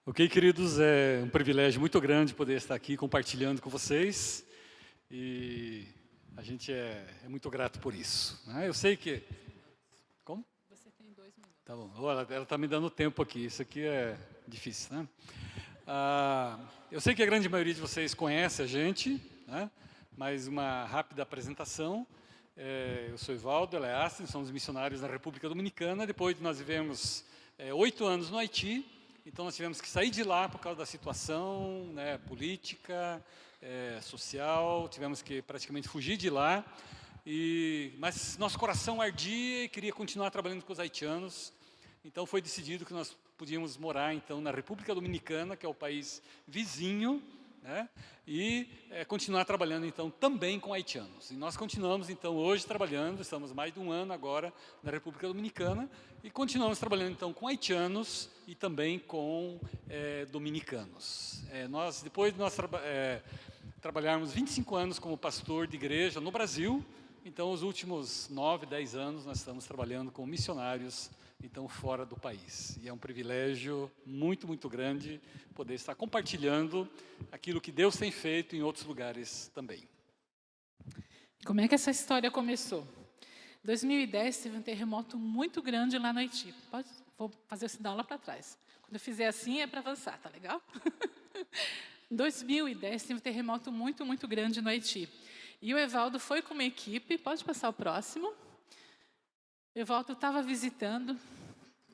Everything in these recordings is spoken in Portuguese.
Ok, queridos, é um privilégio muito grande poder estar aqui compartilhando com vocês e a gente é muito grato por isso, né? Eu sei que... Como? Você tem 2 minutos. Tá bom, ela está me dando tempo aqui, isso aqui é difícil, né? Eu sei que a grande maioria de vocês conhece a gente, né? Mas uma rápida apresentação. Eu sou Evaldo, ela é Astrid, somos missionários na República Dominicana. Depois nós vivemos 8 anos no Haiti. Então, nós tivemos que sair de lá por causa da situação, né, política, social, tivemos que praticamente fugir de lá, mas nosso coração ardia e queria continuar trabalhando com os haitianos. Então, foi decidido que nós podíamos morar, então, na República Dominicana, que é o país vizinho, né, e continuar trabalhando, então, também com haitianos. E nós continuamos, então, hoje trabalhando, estamos mais de um ano agora na República Dominicana, e continuamos trabalhando, então, com haitianos e também com dominicanos. Depois de nós trabalharmos 25 anos como pastor de igreja no Brasil, então, os últimos 9, 10 anos, nós estamos trabalhando com missionários, então, fora do país. E é um privilégio muito, muito grande poder estar compartilhando aquilo que Deus tem feito em outros lugares também. Como é que essa história começou? Em 2010, teve um terremoto muito grande lá no Haiti. Vou fazer o sinal lá para trás. Quando eu fizer assim, é para avançar, tá legal? Em 2010, teve um terremoto muito, muito grande no Haiti. E o Evaldo foi com uma equipe, pode passar o próximo. O Evaldo estava visitando,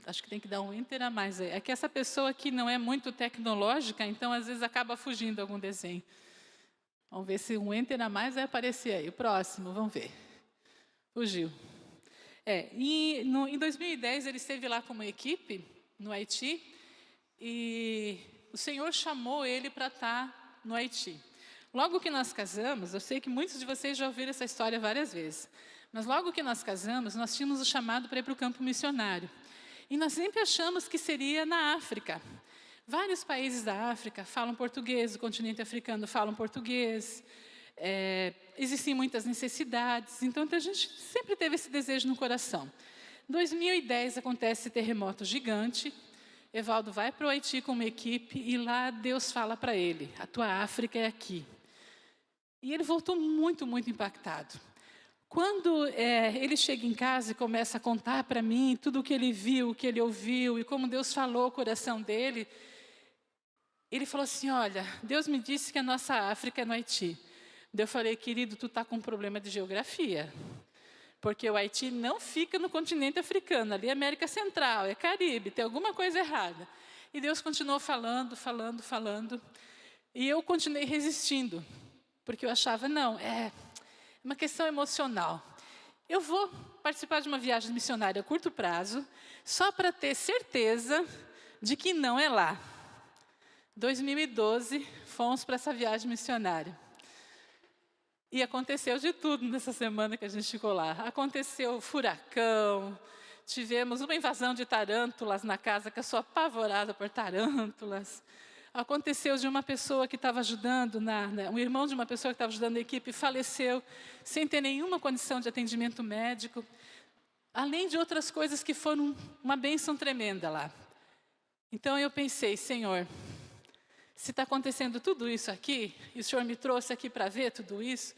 acho que tem que dar um enter a mais aí. É que essa pessoa aqui não é muito tecnológica, então às vezes acaba fugindo algum desenho. Vamos ver se um enter a mais vai aparecer aí. O próximo, vamos ver. Fugiu. Em 2010 ele esteve lá com uma equipe no Haiti e o Senhor chamou ele para estar no Haiti. Logo que nós casamos, eu sei que muitos de vocês já ouviram essa história várias vezes, mas logo que nós casamos, nós tínhamos o chamado para ir para o campo missionário. E nós sempre achamos que seria na África. Vários países da África falam português, o continente africano fala português, existem muitas necessidades, então a gente sempre teve esse desejo no coração. Em 2010 acontece esse terremoto gigante, Evaldo vai para o Haiti com uma equipe e lá Deus fala para ele, a tua África é aqui. E ele voltou muito, muito impactado. Quando ele chega em casa e começa a contar para mim tudo o que ele viu, o que ele ouviu e como Deus falou o coração dele, ele falou assim, olha, Deus me disse que a nossa África é no Haiti. Eu falei, querido, tu está com um problema de geografia, porque o Haiti não fica no continente africano, ali é América Central, é Caribe, tem alguma coisa errada. E Deus continuou falando, falando, falando, e eu continuei resistindo, porque eu achava, não, é uma questão emocional. Eu vou participar de uma viagem missionária a curto prazo, só para ter certeza de que não é lá. 2012, fomos para essa viagem missionária. E aconteceu de tudo nessa semana que a gente ficou lá. Aconteceu furacão, tivemos uma invasão de tarântulas na casa, que eu sou apavorada por tarântulas. Aconteceu de uma pessoa que estava ajudando, um irmão de uma pessoa que estava ajudando a equipe faleceu sem ter nenhuma condição de atendimento médico. Além de outras coisas que foram uma bênção tremenda lá. Então eu pensei, Senhor, se está acontecendo tudo isso aqui, e o Senhor me trouxe aqui para ver tudo isso,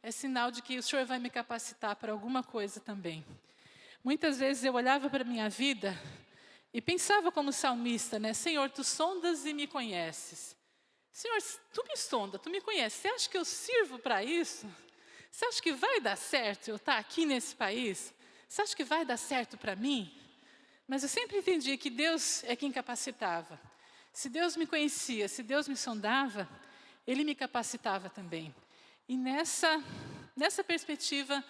é sinal de que o Senhor vai me capacitar para alguma coisa também. Muitas vezes eu olhava para a minha vida e pensava como salmista, né? Senhor, tu sondas e me conheces. Senhor, tu me sonda, tu me conheces. Você acha que eu sirvo para isso? Você acha que vai dar certo eu estar aqui nesse país? Você acha que vai dar certo para mim? Mas eu sempre entendi que Deus é quem capacitava. Se Deus me conhecia, se Deus me sondava, Ele me capacitava também. E nessa perspectiva,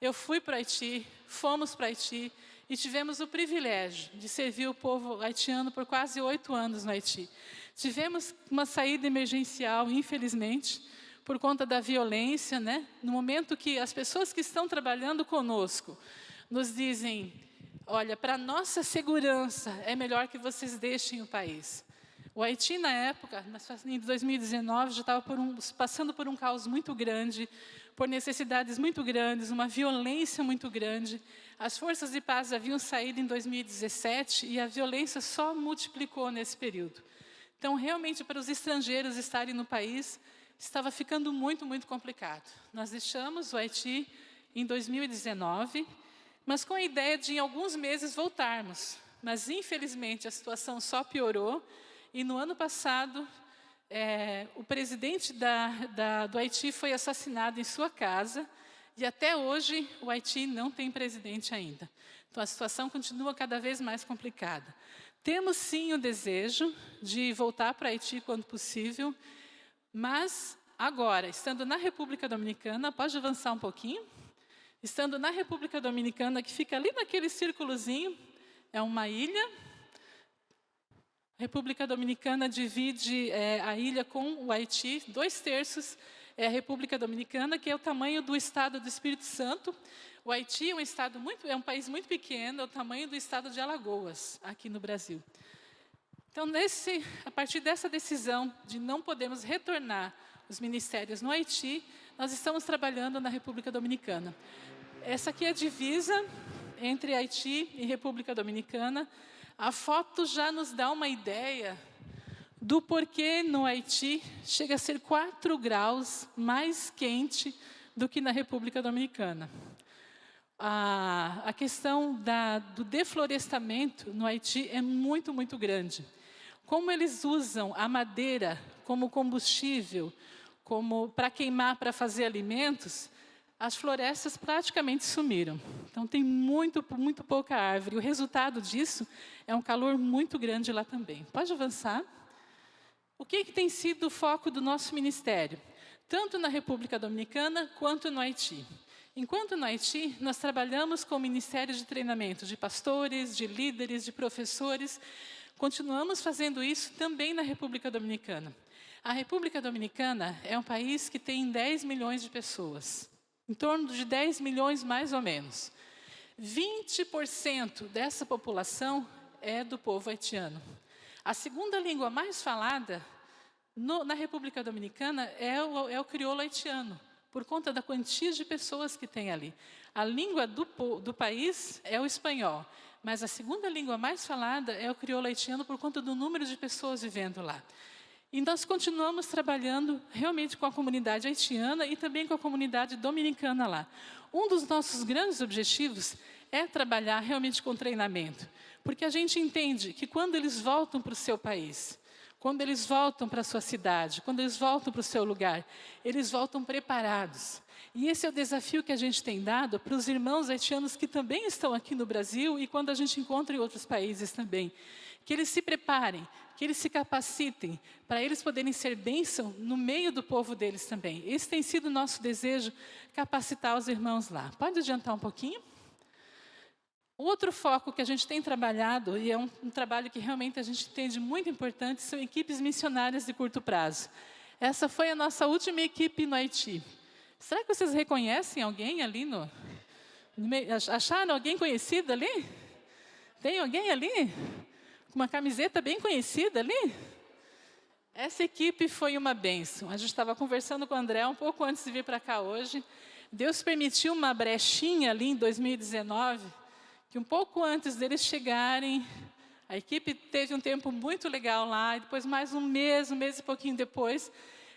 eu fui para o Haiti, fomos para o Haiti e tivemos o privilégio de servir o povo haitiano por quase 8 anos no Haiti. Tivemos uma saída emergencial, infelizmente, por conta da violência, né? No momento que as pessoas que estão trabalhando conosco nos dizem, olha, para nossa segurança, é melhor que vocês deixem o país. O Haiti, na época, em 2019, já estava passando por um caos muito grande, por necessidades muito grandes, uma violência muito grande. As forças de paz haviam saído em 2017 e a violência só multiplicou nesse período. Então, realmente, para os estrangeiros estarem no país, estava ficando muito, muito complicado. Nós deixamos o Haiti em 2019, mas com a ideia de, em alguns meses, voltarmos. Mas, infelizmente, a situação só piorou, e no ano passado, o presidente do Haiti foi assassinado em sua casa, e até hoje o Haiti não tem presidente ainda. Então, a situação continua cada vez mais complicada. Temos, sim, o desejo de voltar para o Haiti quando possível, mas, agora, estando na República Dominicana, pode avançar um pouquinho? Estando na República Dominicana, que fica ali naquele círculozinho, é uma ilha. A República Dominicana divide a ilha com o Haiti, 2/3 é a República Dominicana, que é o tamanho do estado do Espírito Santo. O Haiti é um país muito pequeno, é o tamanho do estado de Alagoas, aqui no Brasil. Então, a partir dessa decisão de não podermos retornar os ministérios no Haiti, nós estamos trabalhando na República Dominicana. Essa aqui é a divisa entre Haiti e República Dominicana. A foto já nos dá uma ideia do porquê no Haiti chega a ser 4 graus mais quente do que na República Dominicana. A questão do deflorestamento no Haiti é muito, muito grande. Como eles usam a madeira como combustível, para queimar, para fazer alimentos, as florestas praticamente sumiram. Então, tem muito pouca árvore. O resultado disso é um calor muito grande lá também. Pode avançar. O que tem sido o foco do nosso ministério? Tanto na República Dominicana, quanto no Haiti. Enquanto no Haiti, nós trabalhamos com o Ministério de Treinamento de pastores, de líderes, de professores. Continuamos fazendo isso também na República Dominicana. A República Dominicana é um país que tem 10 milhões de pessoas. Em torno de 10 milhões, mais ou menos. 20% dessa população é do povo haitiano. A segunda língua mais falada na República Dominicana é o crioulo haitiano, por conta da quantia de pessoas que tem ali. A língua do país é o espanhol, mas a segunda língua mais falada é o crioulo haitiano por conta do número de pessoas vivendo lá. E nós continuamos trabalhando realmente com a comunidade haitiana e também com a comunidade dominicana lá. Um dos nossos grandes objetivos é trabalhar realmente com treinamento, porque a gente entende que quando eles voltam para o seu país, quando eles voltam para a sua cidade, quando eles voltam para o seu lugar, eles voltam preparados. E esse é o desafio que a gente tem dado para os irmãos haitianos que também estão aqui no Brasil e quando a gente encontra em outros países também. Que eles se preparem, que eles se capacitem, para eles poderem ser bênção no meio do povo deles também. Esse tem sido o nosso desejo, capacitar os irmãos lá. Pode adiantar um pouquinho? O outro foco que a gente tem trabalhado, e é um trabalho que realmente a gente entende muito importante, são equipes missionárias de curto prazo. Essa foi a nossa última equipe no Haiti. Será que vocês reconhecem alguém ali no meio? Acharam alguém conhecido ali? Tem alguém ali? Com uma camiseta bem conhecida ali? Essa equipe foi uma bênção. A gente estava conversando com o André um pouco antes de vir para cá hoje. Deus permitiu uma brechinha ali em 2019, que um pouco antes deles chegarem, a equipe teve um tempo muito legal lá, e depois mais um mês e pouquinho depois,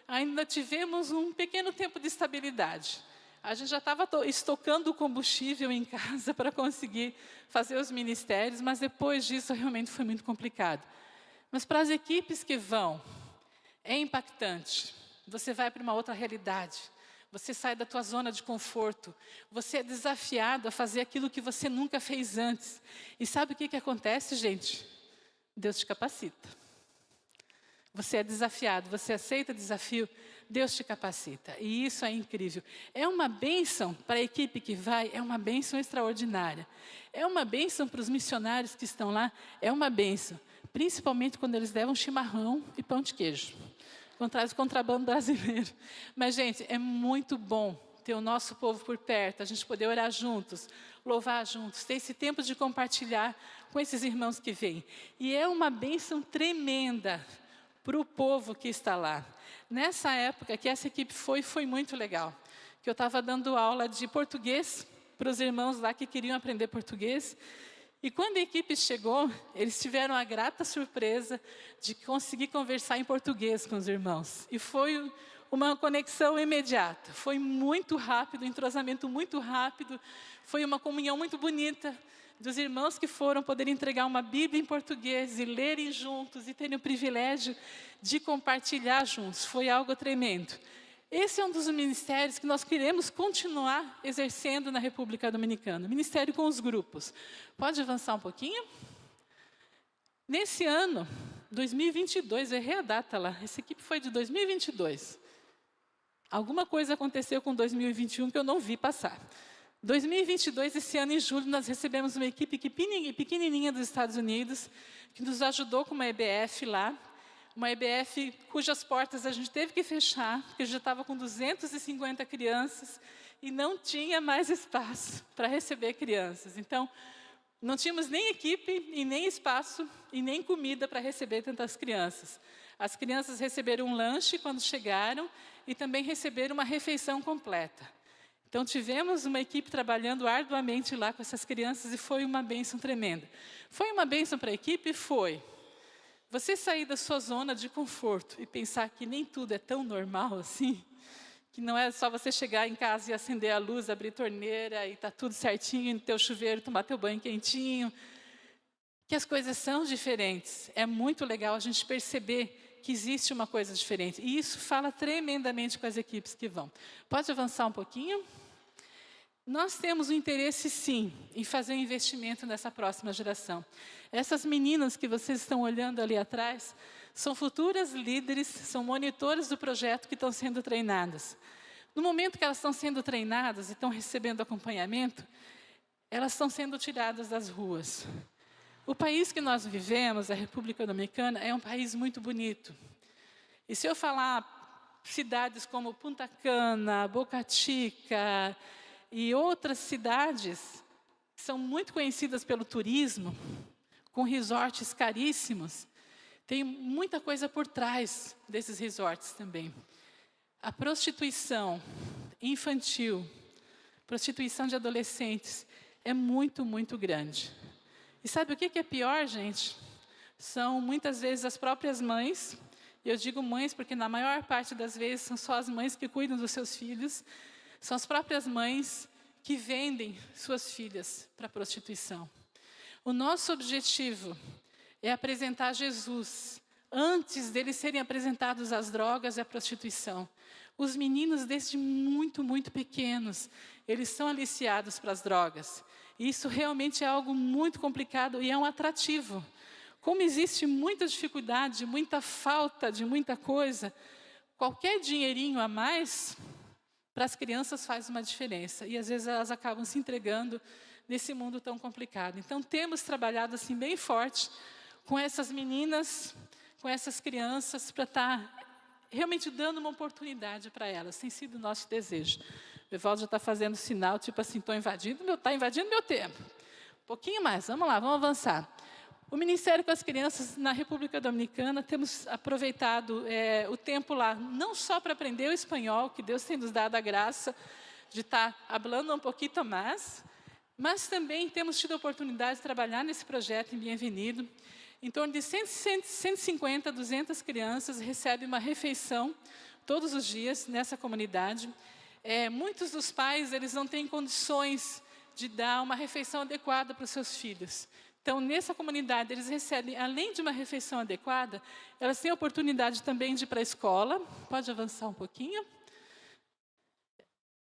ainda tivemos um pequeno tempo de estabilidade. A gente já estava estocando o combustível em casa para conseguir fazer os ministérios, mas depois disso realmente foi muito complicado. Mas para as equipes que vão, é impactante. Você vai para uma outra realidade. Você sai da tua zona de conforto. Você é desafiado a fazer aquilo que você nunca fez antes. E sabe o que acontece, gente? Deus te capacita. Você é desafiado, você aceita o desafio, Deus te capacita. E isso é incrível. É uma bênção para a equipe que vai, é uma bênção extraordinária. É uma bênção para os missionários que estão lá, é uma bênção. Principalmente quando eles levam chimarrão e pão de queijo. Traz o contrabando brasileiro. Mas, gente, é muito bom ter o nosso povo por perto, a gente poder orar juntos, louvar juntos, ter esse tempo de compartilhar com esses irmãos que vêm. E é uma bênção tremenda para o povo que está lá. Nessa época que essa equipe foi muito legal. Que eu estava dando aula de português para os irmãos lá que queriam aprender português. E quando a equipe chegou, eles tiveram a grata surpresa de conseguir conversar em português com os irmãos. E foi uma conexão imediata. Foi muito rápido, um entrosamento muito rápido. Foi uma comunhão muito bonita dos irmãos que foram poder entregar uma Bíblia em português e lerem juntos e terem o privilégio de compartilhar juntos. Foi algo tremendo. Esse é um dos ministérios que nós queremos continuar exercendo na República Dominicana. Ministério com os grupos. Pode avançar um pouquinho? Nesse ano, 2022, eu errei a data lá. Essa equipe foi de 2022. Alguma coisa aconteceu com 2021 que eu não vi passar. 2022, esse ano em julho, nós recebemos uma equipe pequenininha dos Estados Unidos, que nos ajudou com uma EBF lá. Uma EBF cujas portas a gente teve que fechar, porque já estava com 250 crianças e não tinha mais espaço para receber crianças. Então, não tínhamos nem equipe, e nem espaço, e nem comida para receber tantas crianças. As crianças receberam um lanche quando chegaram e também receberam uma refeição completa. Então, tivemos uma equipe trabalhando arduamente lá com essas crianças e foi uma bênção tremenda. Foi uma bênção para a equipe? Foi. Você sair da sua zona de conforto e pensar que nem tudo é tão normal assim, que não é só você chegar em casa e acender a luz, abrir a torneira e está tudo certinho, no teu chuveiro, tomar teu banho quentinho, que as coisas são diferentes. É muito legal a gente perceber que existe uma coisa diferente. E isso fala tremendamente com as equipes que vão. Pode avançar um pouquinho? Nós temos um interesse, sim, em fazer um investimento nessa próxima geração. Essas meninas que vocês estão olhando ali atrás, são futuras líderes, são monitores do projeto que estão sendo treinadas. No momento que elas estão sendo treinadas e estão recebendo acompanhamento, elas estão sendo tiradas das ruas. O país que nós vivemos, a República Dominicana, é um país muito bonito. E se eu falar cidades como Punta Cana, Boca Chica e outras cidades que são muito conhecidas pelo turismo, com resorts caríssimos, tem muita coisa por trás desses resorts também. A prostituição infantil, prostituição de adolescentes, é muito, muito grande. E sabe o que é pior, gente? São muitas vezes as próprias mães, e eu digo mães porque na maior parte das vezes são só as mães que cuidam dos seus filhos, são as próprias mães que vendem suas filhas para a prostituição. O nosso objetivo é apresentar Jesus antes deles serem apresentados às drogas e à prostituição. Os meninos, desde muito, muito pequenos, eles são aliciados para as drogas. E isso realmente é algo muito complicado e é um atrativo. Como existe muita dificuldade, muita falta de muita coisa, qualquer dinheirinho a mais para as crianças faz uma diferença. E às vezes elas acabam se entregando nesse mundo tão complicado. Então temos trabalhado assim bem forte com essas meninas, com essas crianças, para estar realmente dando uma oportunidade para elas. Tem sido o nosso desejo. O Evaldo já está fazendo sinal, tipo assim, está invadindo meu tempo. Um pouquinho mais, vamos lá, vamos avançar. O Ministério com as Crianças na República Dominicana, temos aproveitado o tempo lá, não só para aprender o espanhol, que Deus tem nos dado a graça de estar falando um pouquinho mais, mas também temos tido a oportunidade de trabalhar nesse projeto em Bienvenido. Em torno de 150, 200 crianças recebem uma refeição todos os dias nessa comunidade. Muitos dos pais, eles não têm condições de dar uma refeição adequada para os seus filhos. Então, nessa comunidade, eles recebem, além de uma refeição adequada, elas têm a oportunidade também de ir para a escola. Pode avançar um pouquinho?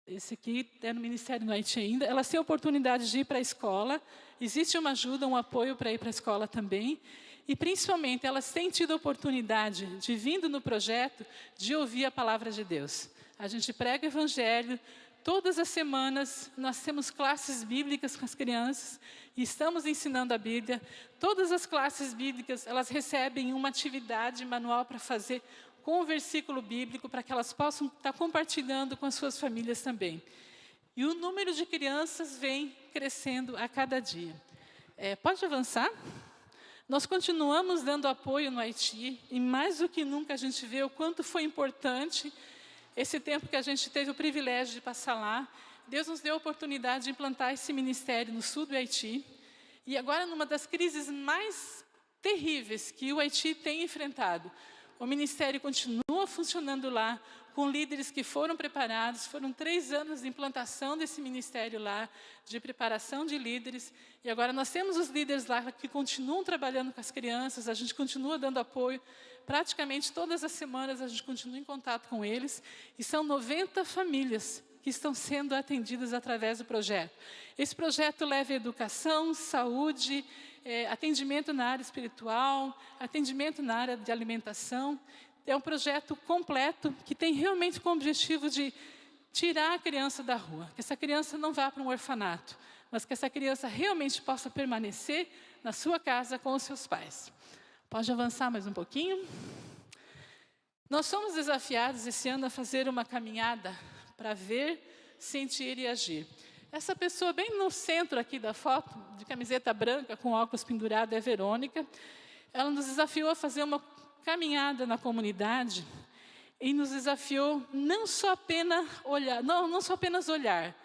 Esse aqui é no Ministério no Haiti ainda. Elas têm a oportunidade de ir para a escola. Existe uma ajuda, um apoio para ir para a escola também. E, principalmente, elas têm tido a oportunidade de, vindo no projeto, de ouvir a palavra de Deus. A gente prega o Evangelho. Todas as semanas, nós temos classes bíblicas com as crianças e estamos ensinando a Bíblia. Todas as classes bíblicas, elas recebem uma atividade manual para fazer com o versículo bíblico, para que elas possam estar compartilhando com as suas famílias também. E o número de crianças vem crescendo a cada dia. Pode avançar? Nós continuamos dando apoio no Haiti e mais do que nunca a gente vê o quanto foi importante esse tempo que a gente teve o privilégio de passar lá. Deus nos deu a oportunidade de implantar esse ministério no sul do Haiti. E agora, numa das crises mais terríveis que o Haiti tem enfrentado, o ministério continua funcionando lá, com líderes que foram preparados. Foram 3 anos de implantação desse ministério lá, de preparação de líderes. E agora nós temos os líderes lá que continuam trabalhando com as crianças, a gente continua dando apoio. Praticamente todas as semanas a gente continua em contato com eles. E são 90 famílias que estão sendo atendidas através do projeto. Esse projeto leva educação, saúde, atendimento na área espiritual, atendimento na área de alimentação. É um projeto completo que tem realmente como objetivo de tirar a criança da rua, que essa criança não vá para um orfanato, mas que essa criança realmente possa permanecer na sua casa com os seus pais. Pode avançar mais um pouquinho? Nós somos desafiados esse ano a fazer uma caminhada para ver, sentir e agir. Essa pessoa bem no centro aqui da foto, de camiseta branca, com óculos pendurado, é a Verônica. Ela nos desafiou a fazer uma caminhada na comunidade e nos desafiou não só apenas olhar,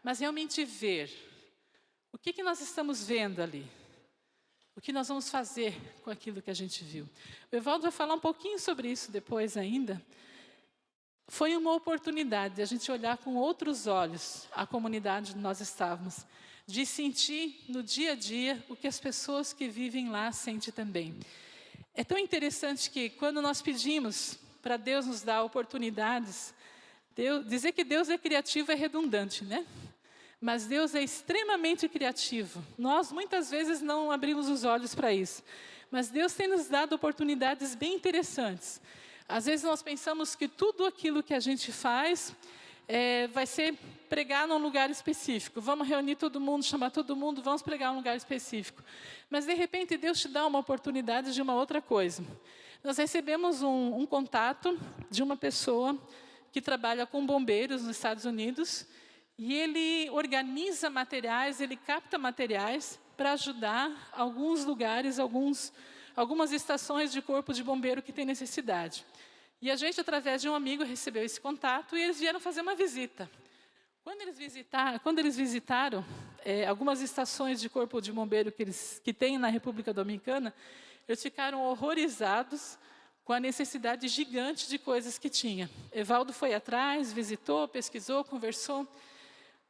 mas realmente ver. O que nós estamos vendo ali? O que nós vamos fazer com aquilo que a gente viu? O Evaldo vai falar um pouquinho sobre isso depois ainda. Foi uma oportunidade de a gente olhar com outros olhos a comunidade onde nós estávamos, de sentir no dia a dia o que as pessoas que vivem lá sentem também. É tão interessante que quando nós pedimos para Deus nos dar oportunidades, dizer que Deus é criativo é redundante, né? Mas Deus é extremamente criativo. Nós muitas vezes não abrimos os olhos para isso. Mas Deus tem nos dado oportunidades bem interessantes. Às vezes nós pensamos que tudo aquilo que a gente faz vai ser pregar num lugar específico. Vamos reunir todo mundo, chamar todo mundo, vamos pregar num lugar específico. Mas, de repente, Deus te dá uma oportunidade de uma outra coisa. Nós recebemos um contato de uma pessoa que trabalha com bombeiros nos Estados Unidos, e ele organiza materiais, ele capta materiais para ajudar alguns lugares, algumas estações de corpo de bombeiro que tem necessidade. E a gente, através de um amigo, recebeu esse contato e eles vieram fazer uma visita. Quando eles visitaram algumas estações de corpo de bombeiro que tem na República Dominicana, eles ficaram horrorizados com a necessidade gigante de coisas que tinha. Evaldo foi atrás, visitou, pesquisou, conversou.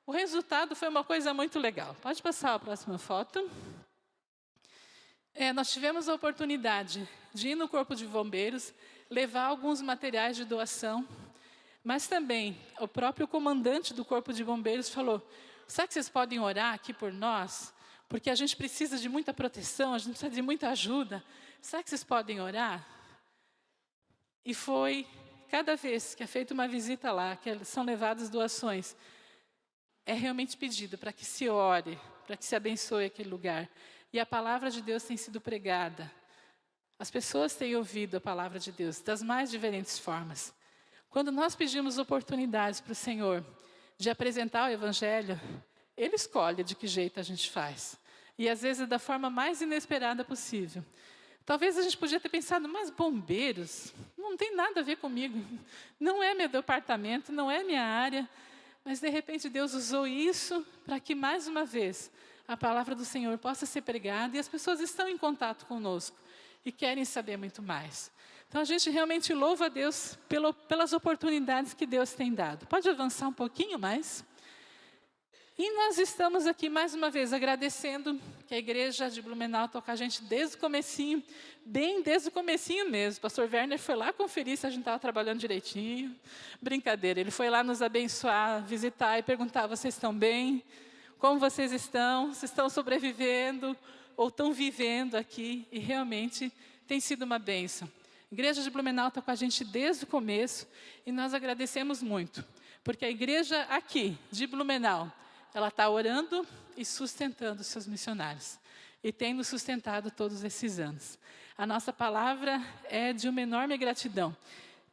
O resultado foi uma coisa muito legal. Pode passar a próxima foto. Nós tivemos a oportunidade de ir no Corpo de Bombeiros, levar alguns materiais de doação, mas também o próprio comandante do Corpo de Bombeiros falou: será que vocês podem orar aqui por nós? Porque a gente precisa de muita proteção, a gente precisa de muita ajuda. Será que vocês podem orar? E foi, cada vez que é feita uma visita lá, que são levadas doações, é realmente pedido para que se ore, para que se abençoe aquele lugar. E a palavra de Deus tem sido pregada. As pessoas têm ouvido a palavra de Deus das mais diferentes formas. Quando nós pedimos oportunidades para o Senhor de apresentar o Evangelho, Ele escolhe de que jeito a gente faz. E às vezes da forma mais inesperada possível. Talvez a gente podia ter pensado, mas bombeiros, não tem nada a ver comigo. Não é meu departamento, não é minha área. Mas de repente Deus usou isso para que mais uma vez a palavra do Senhor possa ser pregada e as pessoas estão em contato conosco e querem saber muito mais. Então a gente realmente louva a Deus pelas oportunidades que Deus tem dado. Pode avançar um pouquinho mais? E nós estamos aqui mais uma vez agradecendo que a igreja de Blumenau está com a gente desde o comecinho, bem desde o comecinho mesmo. O pastor Werner foi lá conferir se a gente estava trabalhando direitinho. Brincadeira, ele foi lá nos abençoar, visitar e perguntar: vocês estão bem? Como vocês estão? Vocês estão sobrevivendo ou estão vivendo aqui? E realmente tem sido uma bênção. A igreja de Blumenau está com a gente desde o começo e nós agradecemos muito. Porque a igreja aqui de Blumenau, ela está orando e sustentando os seus missionários. E tem nos sustentado todos esses anos. A nossa palavra é de uma enorme gratidão.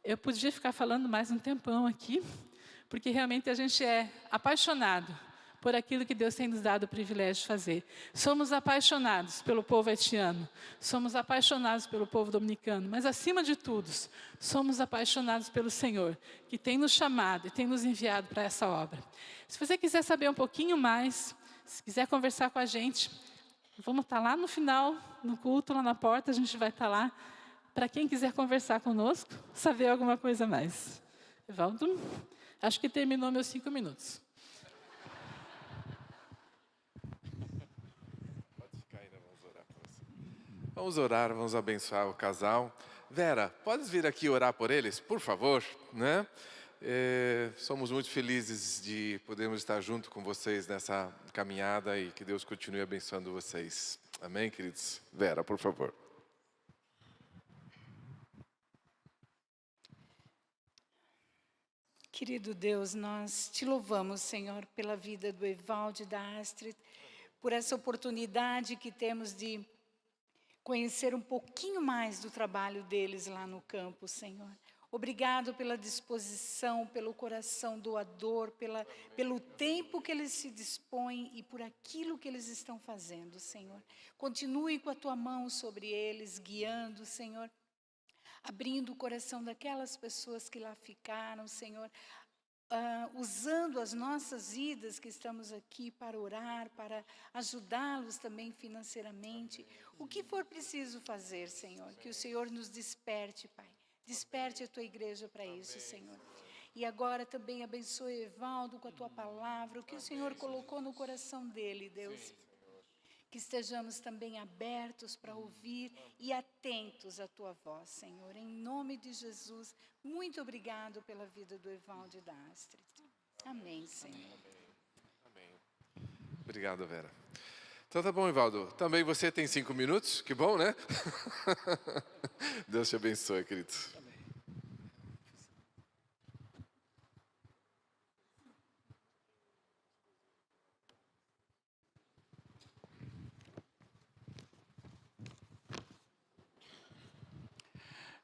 Eu podia ficar falando mais um tempão aqui, porque realmente a gente é apaixonado por aquilo que Deus tem nos dado o privilégio de fazer. Somos apaixonados pelo povo haitiano, somos apaixonados pelo povo dominicano, mas acima de tudo, somos apaixonados pelo Senhor, que tem nos chamado e tem nos enviado para essa obra. Se você quiser saber um pouquinho mais, se quiser conversar com a gente, Vamos estar lá no final, no culto, lá na porta, a gente vai estar lá, para quem quiser conversar conosco, saber alguma coisa a mais. Evaldo, acho que terminou meus 5 minutos. Pode ficar ainda, vamos orar por você. Vamos orar, vamos abençoar o casal. Vera, podes vir aqui orar por eles, por favor, né? Somos muito felizes de podermos estar junto com vocês nessa caminhada e que Deus continue abençoando vocês. Amém, queridos? Vera, por favor. Querido Deus, nós te louvamos, Senhor, pela vida do Evaldo e da Astrid, por essa oportunidade que temos de conhecer um pouquinho mais do trabalho deles lá no campo, Senhor. Obrigado pela disposição, pelo coração doador, pelo tempo que eles se dispõem e por aquilo que eles estão fazendo, Senhor. Continue com a tua mão sobre eles, guiando, Senhor. Abrindo o coração daquelas pessoas que lá ficaram, Senhor, usando as nossas vidas que estamos aqui para orar, para ajudá-los também financeiramente. O que for preciso fazer, Senhor, que o Senhor nos desperte, Pai. Desperte a tua igreja para isso, Senhor. E agora também abençoe Evaldo com a tua palavra, o que o Senhor colocou no coração dele, Deus. Que estejamos também abertos para ouvir e atentos à tua voz, Senhor. Em nome de Jesus, muito obrigado pela vida do Evaldo e da Astrid. Amém, Senhor. Amém. Obrigado, Vera. Então tá bom, Evaldo. Também você tem 5 minutos, que bom, né? Deus te abençoe, querido.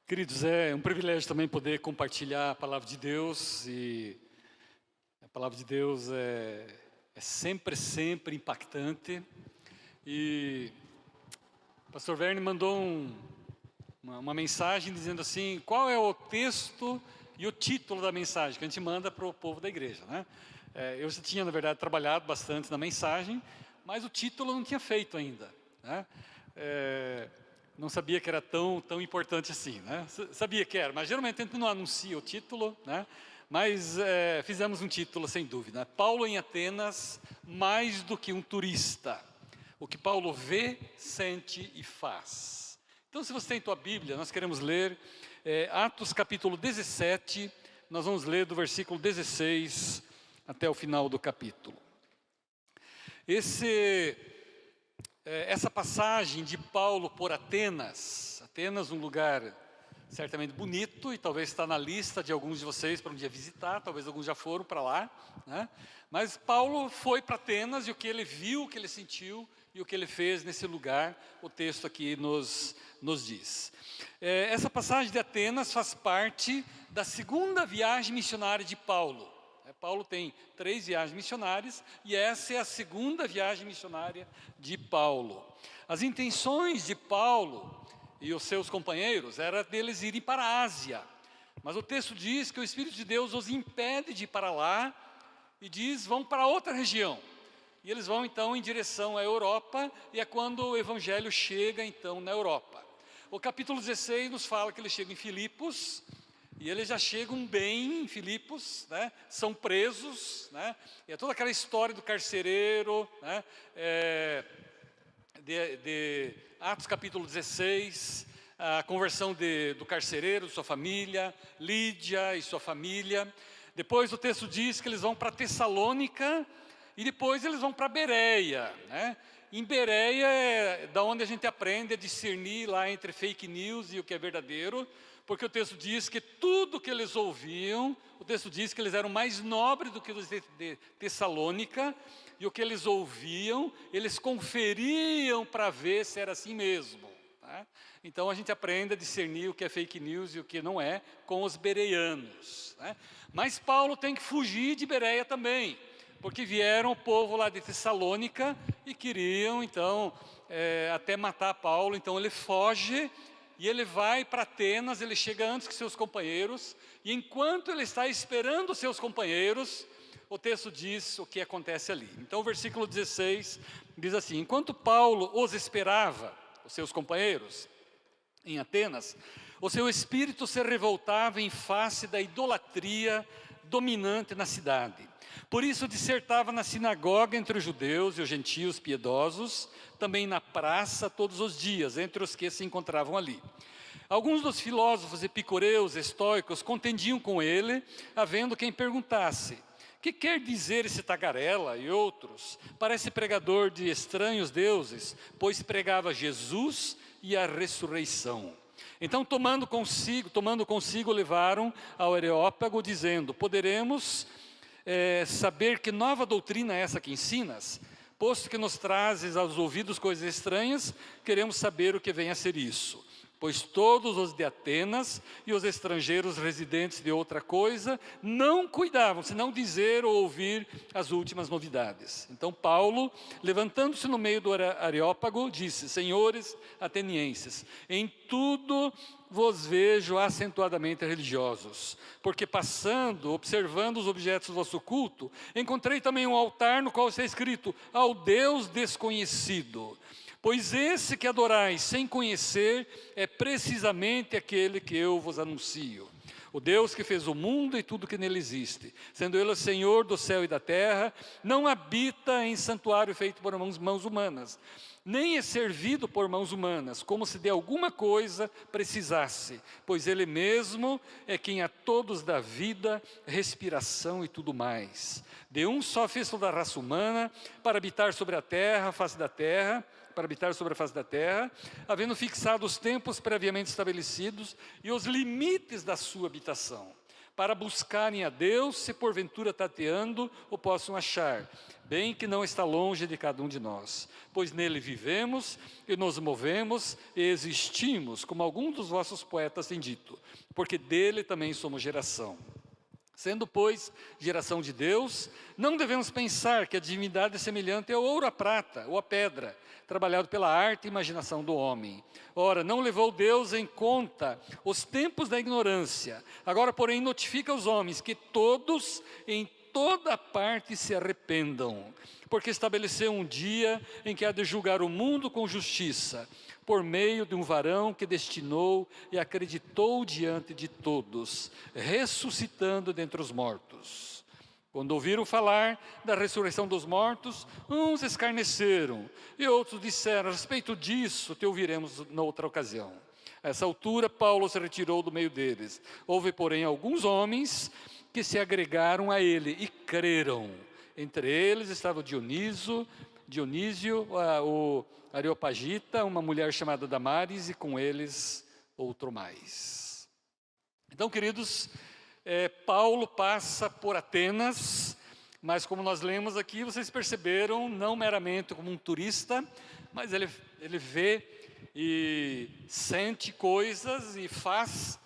Queridos, é um privilégio também poder compartilhar a palavra de Deus, e a palavra de Deus é sempre impactante. E o pastor Verne mandou uma mensagem dizendo assim, qual é o texto e o título da mensagem que a gente manda para o povo da igreja, né? Eu já tinha, na verdade, trabalhado bastante na mensagem, mas o título eu não tinha feito ainda, né? Não sabia que era tão importante assim, né? Sabia que era, mas geralmente a gente não anuncia o título, né? Mas fizemos um título sem dúvida. Paulo em Atenas, mais do que um turista. O que Paulo vê, sente e faz. Então, se você tem tua Bíblia, nós queremos ler Atos capítulo 17, nós vamos ler do versículo 16 até o final do capítulo. Essa passagem de Paulo por Atenas, um lugar certamente bonito, e talvez está na lista de alguns de vocês para um dia visitar, talvez alguns já foram para lá, né? Mas Paulo foi para Atenas, e o que ele viu, o que ele sentiu, e o que ele fez nesse lugar, o texto aqui nos diz. Essa passagem de Atenas faz parte da segunda viagem missionária de Paulo. Paulo tem 3 viagens missionárias, e essa é a segunda viagem missionária de Paulo. As intenções de Paulo e os seus companheiros era deles irem para a Ásia, mas o texto diz que o Espírito de Deus os impede de ir para lá, e diz, vão para outra região. E eles vão então em direção à Europa, e é quando o Evangelho chega então na Europa. O capítulo 16 nos fala que eles chegam em Filipos, e eles já chegam bem em Filipos, né? São presos, né? E é toda aquela história do carcereiro, né? De Atos capítulo 16, a conversão do carcereiro, de sua família, Lídia e sua família. Depois o texto diz que eles vão para Tessalônica, e depois eles vão para Bereia, né? Em Bereia é da onde a gente aprende a discernir lá entre fake news e o que é verdadeiro, porque o texto diz que tudo que eles ouviam, o texto diz que eles eram mais nobres do que os de Tessalônica, e o que eles ouviam, eles conferiam para ver se era assim mesmo, tá? Então a gente aprende a discernir o que é fake news e o que não é com os bereanos, né? Mas Paulo tem que fugir de Bereia também, porque vieram o povo lá de Tessalônica e queriam então até matar Paulo. Então ele foge e ele vai para Atenas. Ele chega antes que seus companheiros, e enquanto ele está esperando seus companheiros, o texto diz o que acontece ali. Então o versículo 16 diz assim: enquanto Paulo os esperava, os seus companheiros, em Atenas, o seu espírito se revoltava em face da idolatria dominante na cidade. Por isso dissertava na sinagoga entre os judeus e os gentios piedosos, também na praça todos os dias, entre os que se encontravam ali. Alguns dos filósofos epicureus, estoicos, contendiam com ele, havendo quem perguntasse: que quer dizer esse tagarela? E outros: parece pregador de estranhos deuses, pois pregava Jesus e a ressurreição. Então, tomando consigo, levaram ao Areópago, dizendo: poderemos saber que nova doutrina é essa que ensinas? Posto que nos trazes aos ouvidos coisas estranhas, queremos saber o que vem a ser isso. Pois todos os de Atenas e os estrangeiros residentes de outra coisa não cuidavam, senão dizer ou ouvir as últimas novidades. Então Paulo, levantando-se no meio do Areópago, disse: senhores atenienses, em tudo vos vejo acentuadamente religiosos, porque observando os objetos do vosso culto, encontrei também um altar no qual está escrito: ao Deus desconhecido. Pois esse que adorais sem conhecer é precisamente aquele que eu vos anuncio. O Deus que fez o mundo e tudo que nele existe, sendo ele o Senhor do céu e da terra, não habita em santuário feito por mãos humanas, nem é servido por mãos humanas, como se de alguma coisa precisasse, pois ele mesmo é quem a todos dá vida, respiração e tudo mais. De um só fez toda a raça humana, para habitar sobre a face da terra, havendo fixado os tempos previamente estabelecidos e os limites da sua habitação, para buscarem a Deus, se porventura tateando o possam achar, bem que não está longe de cada um de nós, pois nele vivemos e nos movemos e existimos, como alguns dos vossos poetas têm dito, porque dele também somos geração. Sendo, pois, geração de Deus, não devemos pensar que a divindade é semelhante ao ouro, à prata ou à pedra, trabalhado pela arte e imaginação do homem. Ora, não levou Deus em conta os tempos da ignorância. Agora, porém, notifica aos homens que todos, em toda parte, se arrependam, porque estabeleceu um dia em que há de julgar o mundo com justiça, por meio de um varão que destinou e acreditou diante de todos, ressuscitando dentre os mortos. Quando ouviram falar da ressurreição dos mortos, uns escarneceram, e outros disseram: a respeito disso te ouviremos noutra ocasião. A essa altura, Paulo se retirou do meio deles. Houve, porém, alguns homens que se agregaram a ele e creram. Entre eles estava Dionísio, o Areopagita, uma mulher chamada Damaris, e com eles outro mais. Então, queridos, Paulo passa por Atenas, mas como nós lemos aqui, vocês perceberam, não meramente como um turista, mas ele vê e sente coisas e faz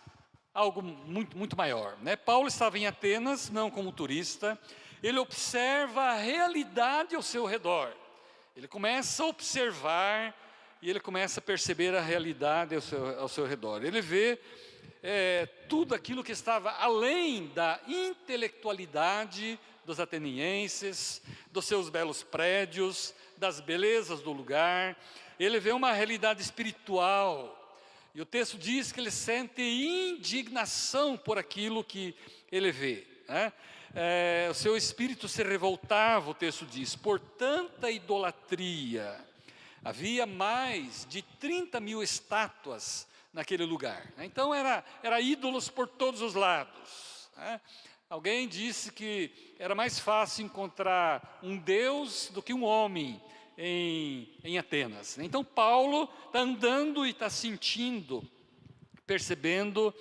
algo muito, muito maior, né? Paulo estava em Atenas, não como turista, ele observa a realidade ao seu redor. Ele começa a observar e ele começa a perceber a realidade ao seu redor. Ele vê tudo aquilo que estava além da intelectualidade dos atenienses, dos seus belos prédios, das belezas do lugar. Ele vê uma realidade espiritual. E o texto diz que ele sente indignação por aquilo que ele vê, né? O seu espírito se revoltava, o texto diz, por tanta idolatria. Havia mais de 30 mil estátuas naquele lugar, né? Então era ídolos por todos os lados, né? Alguém disse que era mais fácil encontrar um Deus do que um homem em Atenas. Então Paulo está andando e está sentindo, percebendo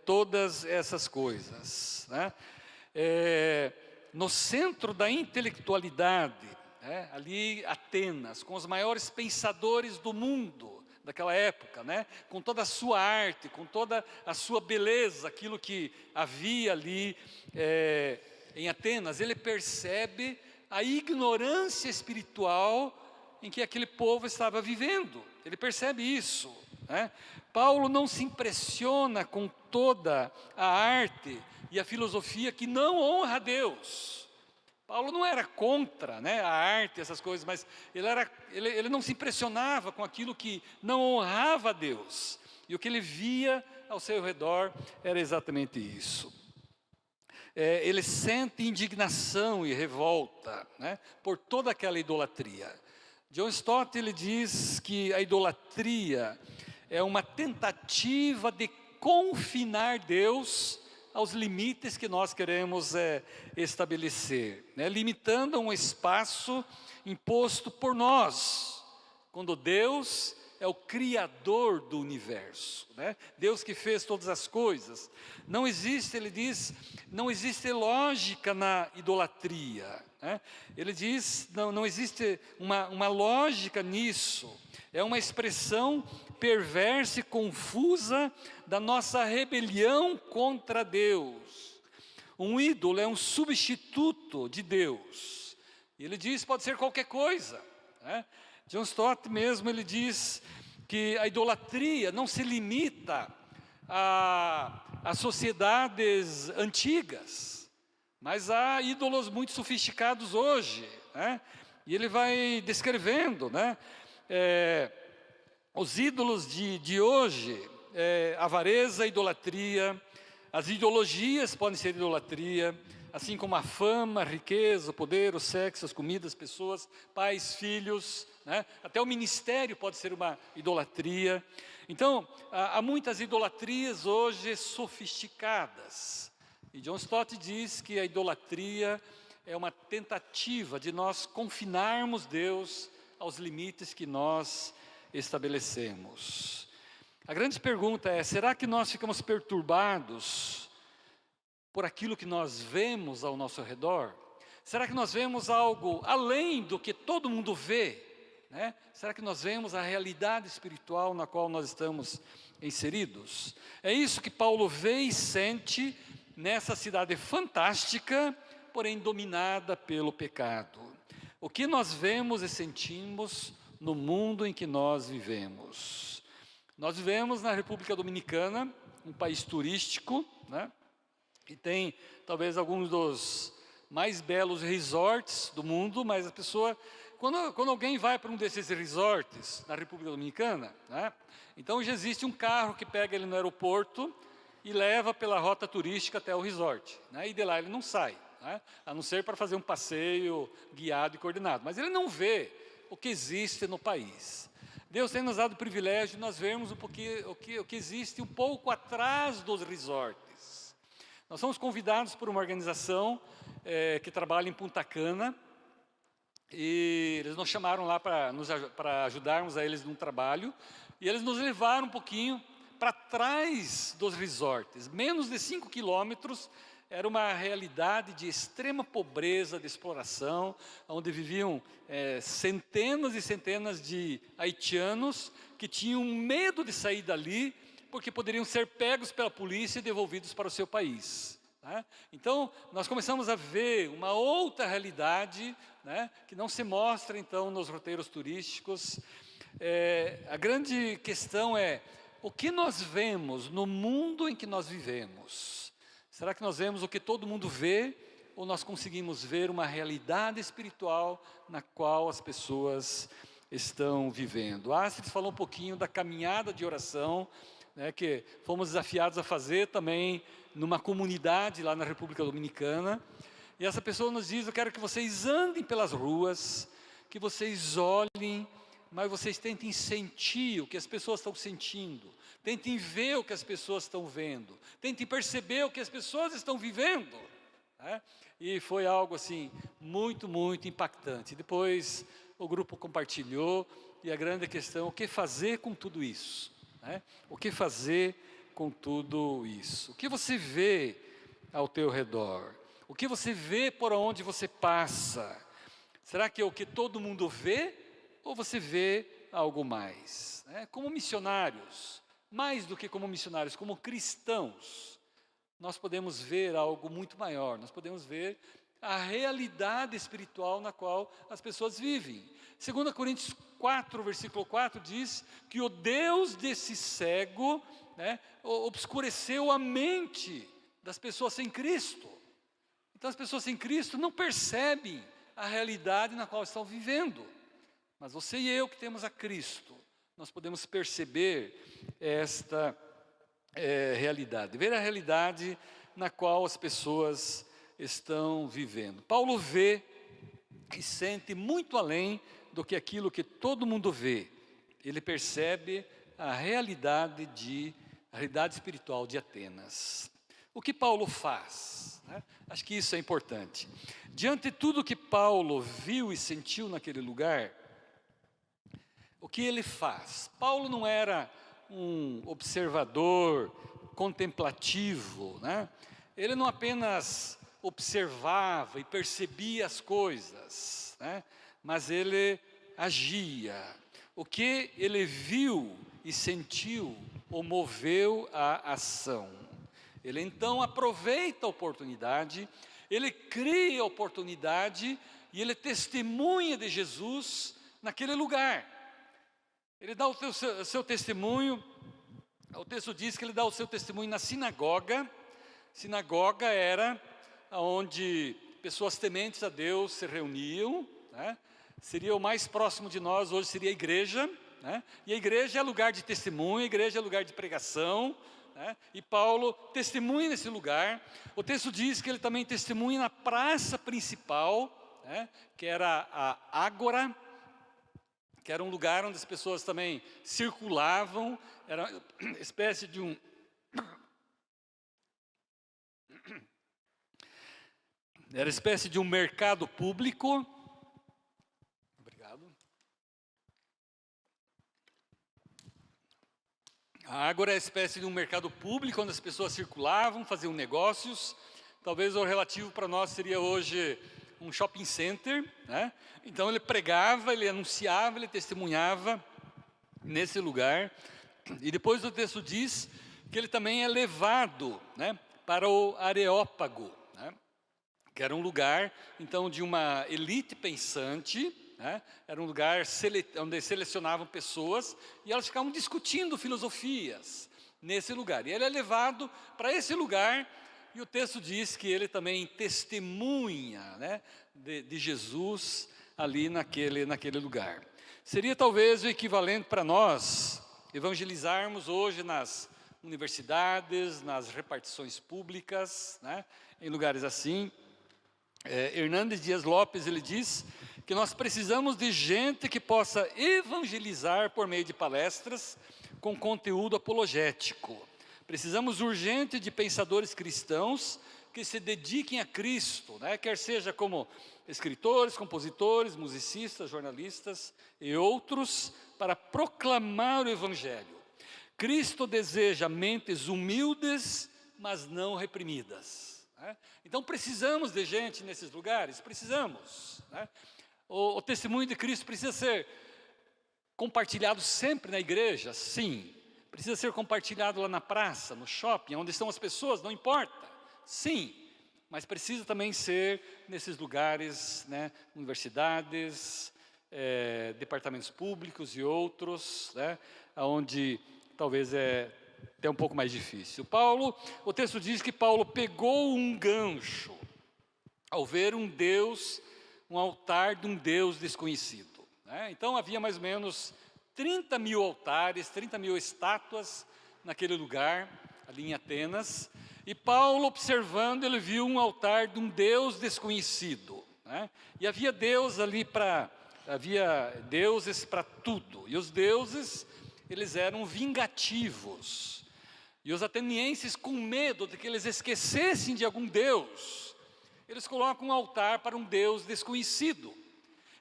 todas essas coisas, né? No centro da intelectualidade, ali Atenas, com os maiores pensadores do mundo daquela época, né? Com toda a sua arte, com toda a sua beleza, aquilo que havia ali em Atenas, ele percebe a ignorância espiritual em que aquele povo estava vivendo. Ele percebe isso, né? Paulo não se impressiona com toda a arte e a filosofia que não honra a Deus. Paulo não era contra, né, a arte, essas coisas, mas ele não se impressionava com aquilo que não honrava a Deus. E o que ele via ao seu redor era exatamente isso. Ele sente indignação e revolta, né, por toda aquela idolatria. John Stott, ele diz que a idolatria é uma tentativa de confinar Deus aos limites que nós queremos estabelecer, né, limitando um espaço imposto por nós, quando Deus é o Criador do universo, né? Deus que fez todas as coisas. Não existe, ele diz, não existe lógica na idolatria, né? Ele diz, não existe uma lógica nisso. É uma expressão perversa e confusa da nossa rebelião contra Deus. Um ídolo é um substituto de Deus. E ele diz, pode ser qualquer coisa, né? John Stott mesmo, ele diz que a idolatria não se limita a sociedades antigas, mas há ídolos muito sofisticados hoje, né? E ele vai descrevendo, né, os ídolos de hoje, avareza, idolatria, as ideologias podem ser idolatria, assim como a fama, a riqueza, o poder, o sexo, as comidas, pessoas, pais, filhos, né? Até o ministério pode ser uma idolatria. Então, há muitas idolatrias hoje sofisticadas. E John Stott diz que a idolatria é uma tentativa de nós confinarmos Deus aos limites que nós estabelecemos. A grande pergunta é, será que nós ficamos perturbados por aquilo que nós vemos ao nosso redor? Será que nós vemos algo além do que todo mundo vê, né? Será que nós vemos a realidade espiritual na qual nós estamos inseridos? É isso que Paulo vê e sente nessa cidade fantástica, porém dominada pelo pecado. O que nós vemos e sentimos no mundo em que nós vivemos? Nós vivemos na República Dominicana, um país turístico, né? E tem talvez alguns dos mais belos resorts do mundo, mas a pessoa, quando alguém vai para um desses resorts na República Dominicana, né, então já existe um carro que pega ele no aeroporto e leva pela rota turística até o resort, né, e de lá ele não sai, né, a não ser para fazer um passeio guiado e coordenado, mas ele não vê o que existe no país. Deus tem nos dado o privilégio de nós vermos o que existe um pouco atrás dos resorts. Nós somos convidados por uma organização que trabalha em Punta Cana, e eles nos chamaram lá para ajudarmos a eles num trabalho, e eles nos levaram um pouquinho para trás dos resorts, menos de 5 quilômetros, era uma realidade de extrema pobreza, de exploração, onde viviam centenas e centenas de haitianos que tinham medo de sair dali, porque poderiam ser pegos pela polícia e devolvidos para o seu país, né? Então, nós começamos a ver uma outra realidade, né, que não se mostra, então, nos roteiros turísticos. A grande questão é, o que nós vemos no mundo em que nós vivemos? Será que nós vemos o que todo mundo vê, ou nós conseguimos ver uma realidade espiritual na qual as pessoas estão vivendo? Astrid falou um pouquinho da caminhada de oração, né, que fomos desafiados a fazer também numa comunidade lá na República Dominicana. E essa pessoa nos diz, eu quero que vocês andem pelas ruas, que vocês olhem, mas vocês tentem sentir o que as pessoas estão sentindo, tentem ver o que as pessoas estão vendo, tentem perceber o que as pessoas estão vivendo, né? E foi algo assim, muito, muito impactante. Depois o grupo compartilhou, e a grande questão, o que fazer com tudo isso? Né? O que fazer com tudo isso? O que você vê ao teu redor? O que você vê por onde você passa? Será que é o que todo mundo vê? Ou você vê algo mais? Né? Como missionários, mais do que como missionários, como cristãos, nós podemos ver algo muito maior. Nós podemos ver a realidade espiritual na qual as pessoas vivem. 2 Coríntios 4, versículo 4 diz que o Deus desse cego, né, obscureceu a mente das pessoas sem Cristo. Então as pessoas sem Cristo não percebem a realidade na qual estão vivendo. Mas você e eu que temos a Cristo, nós podemos perceber esta realidade, ver a realidade na qual as pessoas estão vivendo. Paulo vê e sente muito além do que aquilo que todo mundo vê. Ele percebe a realidade espiritual de Atenas. O que Paulo faz? Né? Acho que isso é importante. Diante de tudo que Paulo viu e sentiu naquele lugar, o que ele faz? Paulo não era um observador contemplativo, né? Ele não apenas observava e percebia as coisas, né? Mas ele agia. O que ele viu e sentiu o moveu à ação. Ele então aproveita a oportunidade, ele cria a oportunidade e ele testemunha de Jesus naquele lugar. Ele dá o seu testemunho, o texto diz que ele dá o seu testemunho na sinagoga. Sinagoga era onde pessoas tementes a Deus se reuniam, né? Seria o mais próximo de nós, hoje seria a igreja, né? E a igreja é lugar de testemunho, a igreja é lugar de pregação, né? E Paulo testemunha nesse lugar. O texto diz que ele também testemunha na praça principal, né? Que era a Ágora, que era um lugar onde as pessoas também circulavam, era uma espécie de um... Era espécie de um mercado público. Obrigado. A Ágora é espécie de um mercado público onde as pessoas circulavam, faziam negócios. Talvez o relativo para nós seria hoje um shopping center, né? Então ele pregava, ele anunciava, ele testemunhava nesse lugar. E depois o texto diz que ele também é levado, né, para o Areópago, né, que era um lugar então de uma elite pensante, né, era um lugar onde selecionavam pessoas e elas ficavam discutindo filosofias nesse lugar. E ele é levado para esse lugar. E o texto diz que ele também testemunha, né, de Jesus ali naquele lugar. Seria talvez o equivalente para nós evangelizarmos hoje nas universidades, nas repartições públicas, né, em lugares assim. Hernandes Dias Lopes, ele diz que nós precisamos de gente que possa evangelizar por meio de palestras com conteúdo apologético. Precisamos urgente de pensadores cristãos que se dediquem a Cristo, né? Quer seja como escritores, compositores, musicistas, jornalistas e outros, para proclamar o Evangelho. Cristo deseja mentes humildes, mas não reprimidas, né? Então precisamos de gente nesses lugares, precisamos, né? O testemunho de Cristo precisa ser compartilhado sempre na igreja, sim. Precisa ser compartilhado lá na praça, no shopping, onde estão as pessoas, não importa. Sim, mas precisa também ser nesses lugares, né, universidades, departamentos públicos e outros, né, onde talvez é até um pouco mais difícil. O texto diz que Paulo pegou um gancho ao ver um altar de um Deus desconhecido, né? Então havia mais ou menos 30 mil altares, 30 mil estátuas naquele lugar, ali em Atenas. E Paulo, observando, ele viu um altar de um Deus desconhecido, né? E havia deuses para tudo. E os deuses, eles eram vingativos. E os atenienses, com medo de que eles esquecessem de algum Deus, eles colocam um altar para um Deus desconhecido.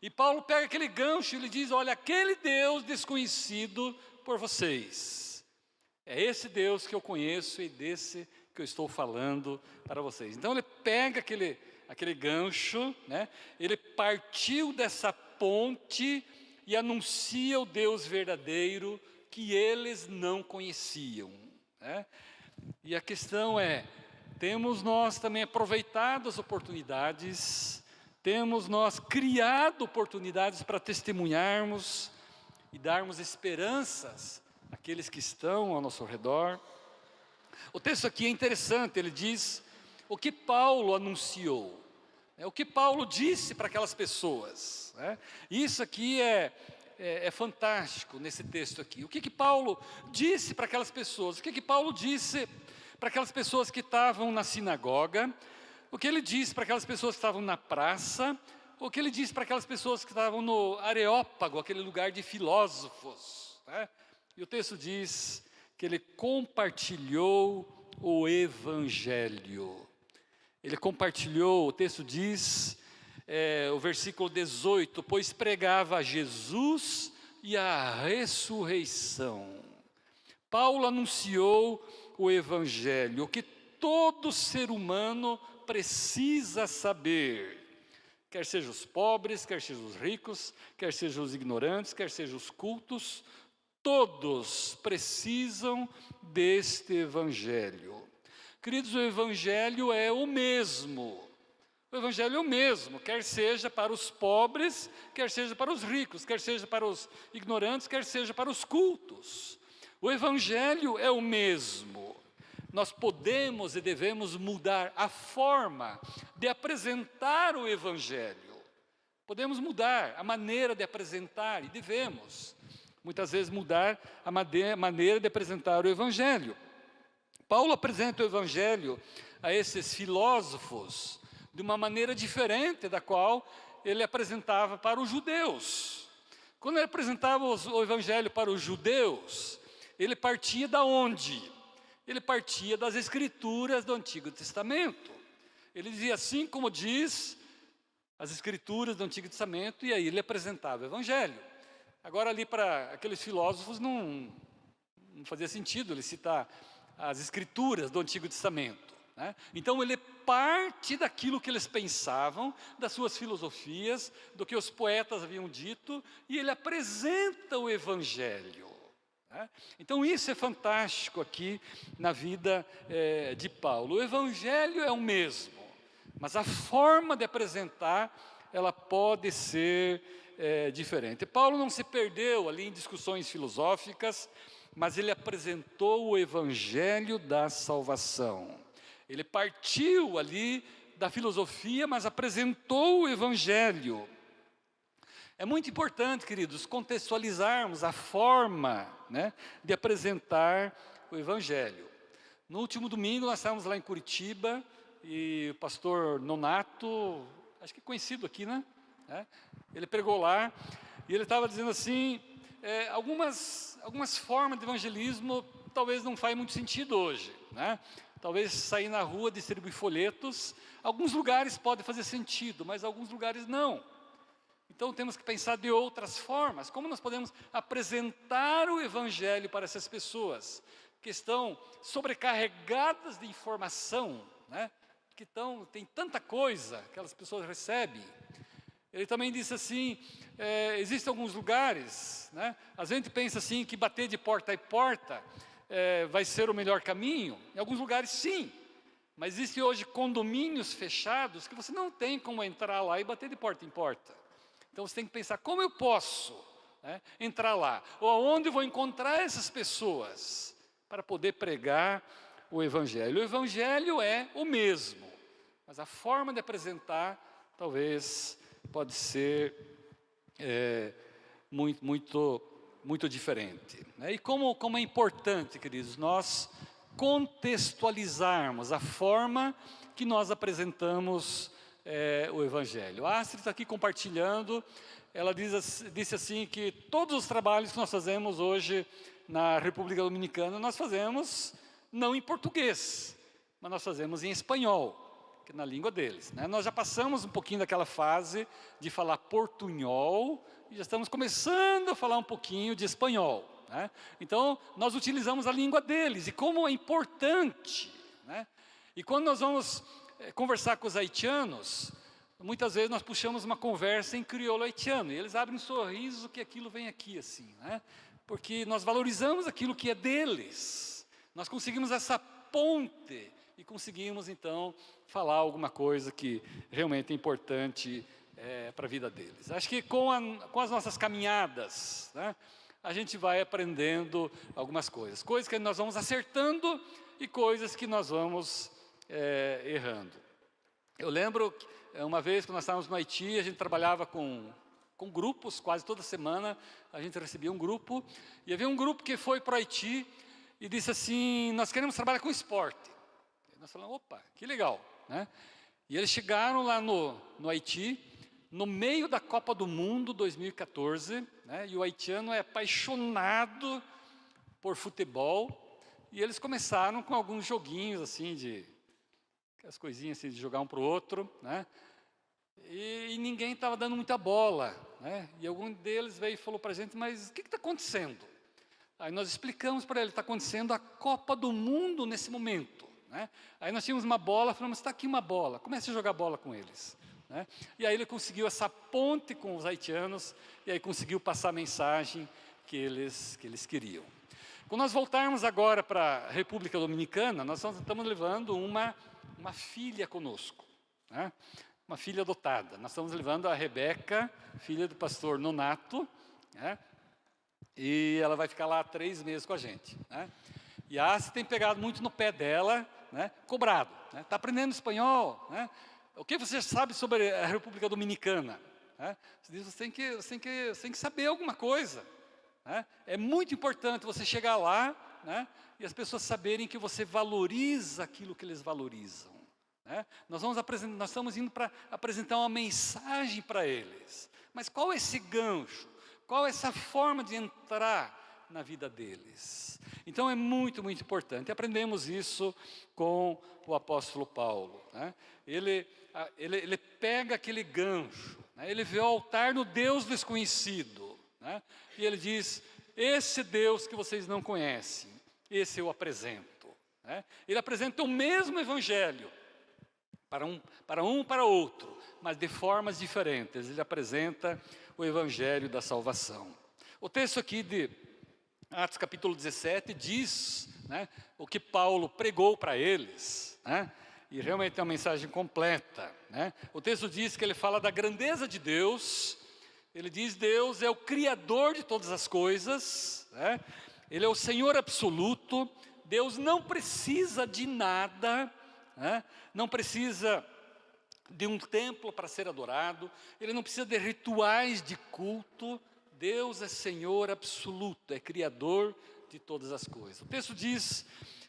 E Paulo pega aquele gancho e ele diz, olha, aquele Deus desconhecido por vocês, é esse Deus que eu conheço e desse que eu estou falando para vocês. Então ele pega aquele gancho, né? Ele partiu dessa ponte e anuncia o Deus verdadeiro que eles não conheciam, né? E a questão é, temos nós também aproveitado as oportunidades, temos nós criado oportunidades para testemunharmos e darmos esperanças àqueles que estão ao nosso redor. O texto aqui é interessante, ele diz, o que Paulo anunciou, o que Paulo disse para aquelas pessoas. Isso aqui é fantástico nesse texto aqui. O que Paulo disse para aquelas pessoas? O que Paulo disse para aquelas pessoas que estavam na sinagoga? O que ele disse para aquelas pessoas que estavam na praça? O que ele disse para aquelas pessoas que estavam no Areópago, aquele lugar de filósofos? E o texto diz que ele compartilhou o Evangelho. Ele compartilhou, o texto diz, o versículo 18, pois pregava Jesus e a ressurreição. Paulo anunciou o Evangelho, o que todo ser humano precisa saber, quer sejam os pobres, quer sejam os ricos, quer sejam os ignorantes, quer sejam os cultos, todos precisam deste Evangelho. Queridos, o Evangelho é o mesmo. O Evangelho é o mesmo, quer seja para os pobres, quer seja para os ricos, quer seja para os ignorantes, quer seja para os cultos. O Evangelho é o mesmo. Nós podemos e devemos mudar a forma de apresentar o Evangelho. Podemos mudar a maneira de apresentar, e devemos, muitas vezes, mudar a maneira de apresentar o Evangelho. Paulo apresenta o Evangelho a esses filósofos de uma maneira diferente da qual ele apresentava para os judeus. Quando ele apresentava o Evangelho para os judeus, ele partia da onde? Ele partia das Escrituras do Antigo Testamento. Ele dizia assim como diz as Escrituras do Antigo Testamento, e aí ele apresentava o Evangelho. Agora ali para aqueles filósofos não fazia sentido ele citar as Escrituras do Antigo Testamento. Então ele parte daquilo que eles pensavam, das suas filosofias, do que os poetas haviam dito, e ele apresenta o Evangelho. Então isso é fantástico aqui na vida de Paulo. O Evangelho é o mesmo, mas a forma de apresentar, ela pode ser diferente. Paulo não se perdeu ali em discussões filosóficas, mas ele apresentou o Evangelho da salvação. Ele partiu ali da filosofia, mas apresentou o Evangelho. É muito importante, queridos, contextualizarmos a forma de apresentar o Evangelho. No último domingo nós estávamos lá em Curitiba, e o pastor Nonato, acho que é conhecido aqui, né? Ele pregou lá, e ele estava dizendo assim, algumas formas de evangelismo talvez não faz muito sentido hoje, Talvez sair na rua, distribuir folhetos, alguns lugares pode fazer sentido, mas alguns lugares não. Então temos que pensar de outras formas, como nós podemos apresentar o Evangelho para essas pessoas que estão sobrecarregadas de informação, que tem tanta coisa que aquelas pessoas recebem. Ele também disse assim, existem alguns lugares, a gente pensa assim que bater de porta em porta vai ser o melhor caminho. Em alguns lugares sim, mas existem hoje condomínios fechados que você não tem como entrar lá e bater de porta em porta. Então você tem que pensar, como eu posso entrar lá? Ou aonde eu vou encontrar essas pessoas para poder pregar o Evangelho? O Evangelho é o mesmo, mas a forma de apresentar talvez pode ser muito diferente. E como é importante, queridos, nós contextualizarmos a forma que nós apresentamos o Evangelho. A Astrid está aqui compartilhando, ela disse assim que todos os trabalhos que nós fazemos hoje na República Dominicana, nós fazemos não em português, mas nós fazemos em espanhol, que é na língua deles. Nós já passamos um pouquinho daquela fase de falar portunhol, e já estamos começando a falar um pouquinho de espanhol. Então, nós utilizamos a língua deles, e como é importante. E quando nós vamos conversar com os haitianos, muitas vezes nós puxamos uma conversa em crioulo haitiano, e eles abrem um sorriso que aquilo vem aqui assim, porque nós valorizamos aquilo que é deles. Nós conseguimos essa ponte, e conseguimos então falar alguma coisa que realmente é importante para a vida deles. Acho que com as nossas caminhadas, a gente vai aprendendo algumas coisas que nós vamos acertando e coisas que nós vamos errando. Eu lembro, uma vez, quando nós estávamos no Haiti, a gente trabalhava com grupos, quase toda semana a gente recebia um grupo, e havia um grupo que foi para o Haiti e disse assim, nós queremos trabalhar com esporte. E nós falamos, opa, que legal, né? E eles chegaram lá no Haiti, no meio da Copa do Mundo 2014, né? E o haitiano é apaixonado por futebol, e eles começaram com alguns joguinhos assim, as coisinhas assim, de jogar um para o outro, né? E ninguém estava dando muita bola, né? E algum deles veio e falou para a gente, mas o que está acontecendo? Aí nós explicamos para ele, está acontecendo a Copa do Mundo nesse momento, né? Aí nós tínhamos uma bola, falamos, está aqui uma bola, comece a jogar bola com eles, né? E aí ele conseguiu essa ponte com os haitianos, e aí conseguiu passar a mensagem que eles queriam. Quando nós voltarmos agora para a República Dominicana, nós estamos levando uma filha conosco, né? Uma filha adotada. Nós estamos levando a Rebeca, filha do pastor Nonato, né? E ela vai ficar lá 3 meses com a gente, né? E a Asi tem pegado muito no pé dela, né? Cobrado, né? Está aprendendo espanhol, né? O que você sabe sobre a República Dominicana? Né? Você tem que saber alguma coisa, né? É muito importante você chegar lá, né? E as pessoas saberem que você valoriza aquilo que eles valorizam, né? Nós estamos indo para apresentar uma mensagem para eles. Mas qual é esse gancho? Qual é essa forma de entrar na vida deles? Então é muito, muito importante. Aprendemos isso com o apóstolo Paulo, né? Ele pega aquele gancho, né? Ele vê o altar no Deus desconhecido, né? E ele diz, esse Deus que vocês não conhecem, esse eu apresento, né? Ele apresenta o mesmo evangelho, para outro, mas de formas diferentes. Ele apresenta o evangelho da salvação. O texto aqui de Atos capítulo 17 diz, né, o que Paulo pregou para eles, né? E realmente é uma mensagem completa, né? O texto diz que ele fala da grandeza de Deus. Ele diz, Deus é o Criador de todas as coisas, né? Ele é o Senhor absoluto. Deus não precisa de nada, né? Não precisa de um templo para ser adorado, Ele não precisa de rituais de culto. Deus é Senhor absoluto, é Criador de todas as coisas. O texto diz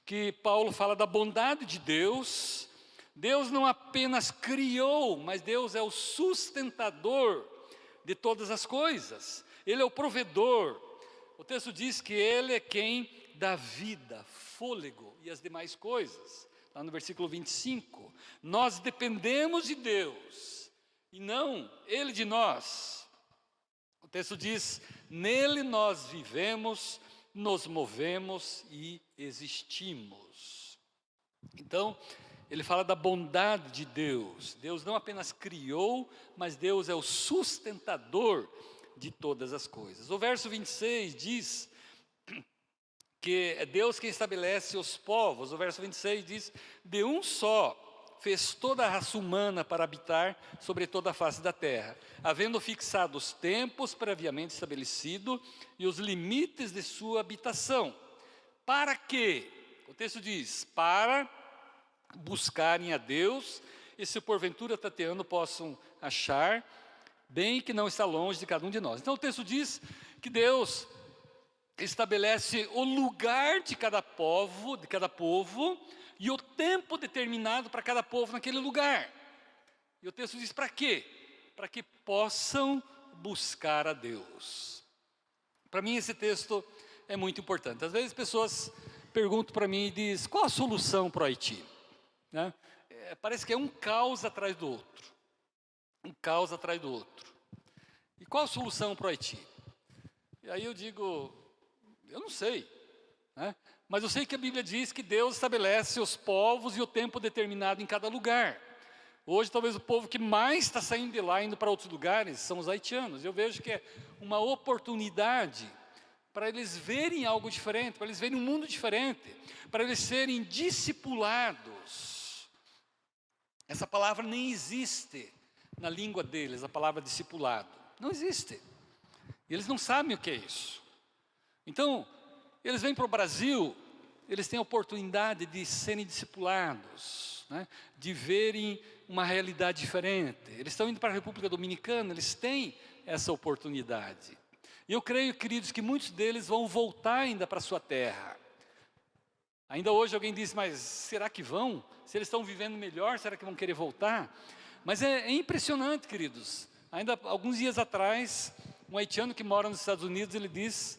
que Paulo fala da bondade de Deus. Deus não apenas criou, mas Deus é o sustentador de todas as coisas. Ele é o provedor. O texto diz que Ele é quem dá vida, fôlego e as demais coisas. Lá no versículo 25, nós dependemos de Deus, e não Ele de nós. O texto diz, nele nós vivemos, nos movemos e existimos. Então, ele fala da bondade de Deus. Deus não apenas criou, mas Deus é o sustentador de todas as coisas. O verso 26 diz que é Deus quem estabelece os povos. O verso 26 diz, de um só fez toda a raça humana para habitar sobre toda a face da terra, havendo fixado os tempos previamente estabelecidos e os limites de sua habitação. Para quê? O texto diz, para buscarem a Deus, e se porventura tateando possam achar, bem que não está longe de cada um de nós. Então o texto diz que Deus estabelece o lugar de cada povo, e o tempo determinado para cada povo naquele lugar. E o texto diz para quê? Para que possam buscar a Deus. Para mim esse texto é muito importante. Às vezes pessoas perguntam para mim e dizem, qual a solução para o Haiti? Né? Parece que é um caos atrás do outro. Um caos atrás do outro. E qual a solução para o Haiti? E aí eu digo, eu não sei, né? Mas eu sei que a Bíblia diz que Deus estabelece os povos e o tempo determinado em cada lugar. Hoje, talvez o povo que mais está saindo de lá, indo para outros lugares, são os haitianos. Eu vejo que é uma oportunidade para eles verem algo diferente, para eles verem um mundo diferente, para eles serem discipulados. Essa palavra nem existe na língua deles, a palavra discipulado. Não existe. Eles não sabem o que é isso. Então, eles vêm para o Brasil, eles têm a oportunidade de serem discipulados, né, de verem uma realidade diferente. Eles estão indo para a República Dominicana, eles têm essa oportunidade. E eu creio, queridos, que muitos deles vão voltar ainda para a sua terra. Ainda hoje alguém disse, mas será que vão? Se eles estão vivendo melhor, será que vão querer voltar? Mas é impressionante, queridos. Ainda alguns dias atrás, um haitiano que mora nos Estados Unidos, ele diz,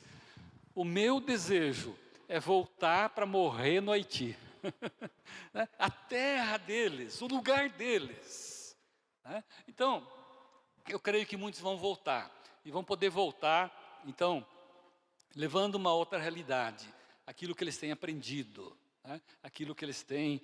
o meu desejo é voltar para morrer no Haiti. A terra deles, o lugar deles. Então, eu creio que muitos vão voltar. E vão poder voltar, então, levando uma outra realidade. Aquilo que eles têm aprendido, aquilo que eles têm